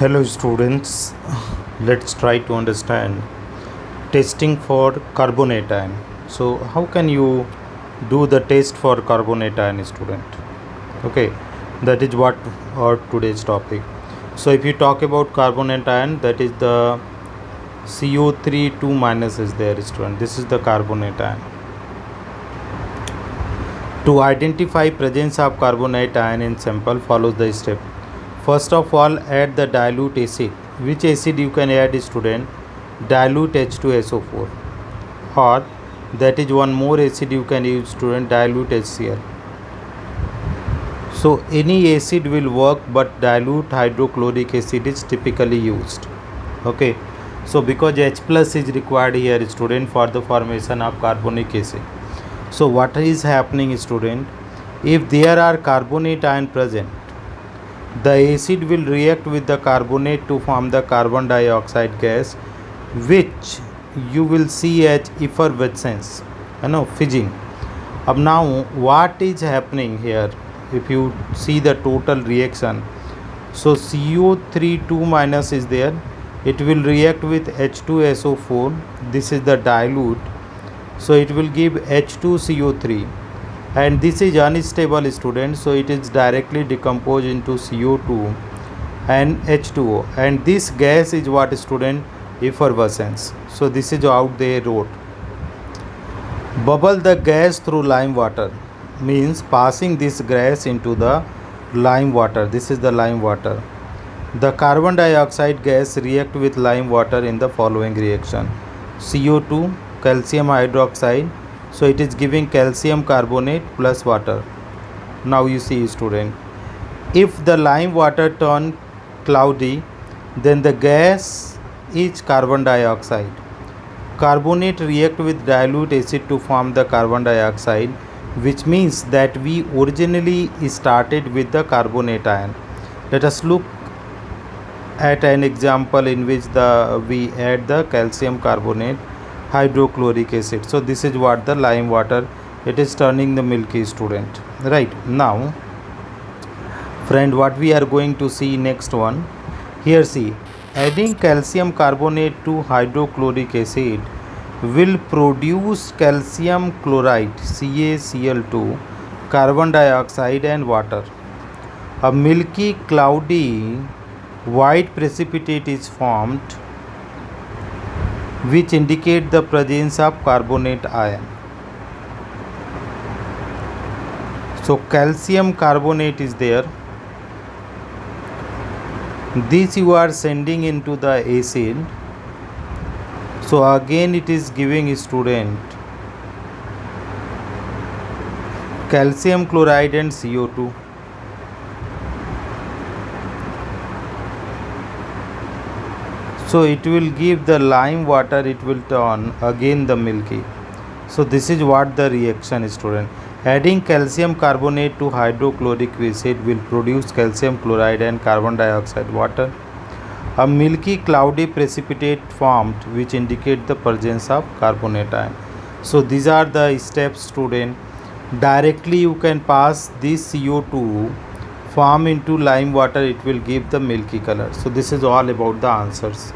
Hello students, let's try to understand testing for carbonate ion. So how can you do the test for carbonate ion, student? Okay, that is what our today's topic. So if you talk about carbonate ion, that is the CO3 2 minus is there, student. This is the carbonate ion. To identify presence of carbonate ion in sample, follows the step. First of all, add the dilute acid. Which acid you can add, student? Dilute H2SO4, or that is one more acid you can use, student, dilute HCl. So any acid will work, but dilute hydrochloric acid is typically used. Okay, so because H plus is required here, student, for the formation of carbonic acid. So what is happening, student? If there are carbonate ion present, the acid will react with the carbonate to form the carbon dioxide gas, which you will see as effervescence, fizzing. Now what is happening here? If you see the total reaction, so CO3 2 minus is there, it will react with H2SO4. This is the dilute, so it will give H2CO3, and this is unstable, student, so it is directly decomposed into CO2 and H2O, and this gas is what, student? Effervescence. So this is how they wrote. Bubble the gas through lime water, means passing this gas into the lime water. This is the lime water. The carbon dioxide gas react with lime water in the following reaction: CO2, calcium hydroxide, so it is giving calcium carbonate plus water. Now you see, student, if the lime water turn cloudy, then the gas is carbon dioxide. Carbonate react with dilute acid to form the carbon dioxide, which means that we originally started with the carbonate ion. Let us look at an example in which we add the calcium carbonate hydrochloric acid. So this is what the lime water, it is turning the milky, student. Right, now friend, what we are going to see next one here, see, adding calcium carbonate to hydrochloric acid will produce calcium chloride, CaCl2, carbon dioxide and water. A milky cloudy white precipitate is formed, which indicate the presence of carbonate ion. So calcium carbonate is there. This you are sending into the acid. So again it is giving, student, calcium chloride and CO2. So it will give the lime water, it will turn again the milky. So this is what the reaction is, student. Adding calcium carbonate to hydrochloric acid will produce calcium chloride and carbon dioxide water. A milky cloudy precipitate formed, which indicate the presence of carbonate ion. So these are the steps, student. Directly you can pass this CO2 form into lime water, it will give the milky color. So this is all about the answers.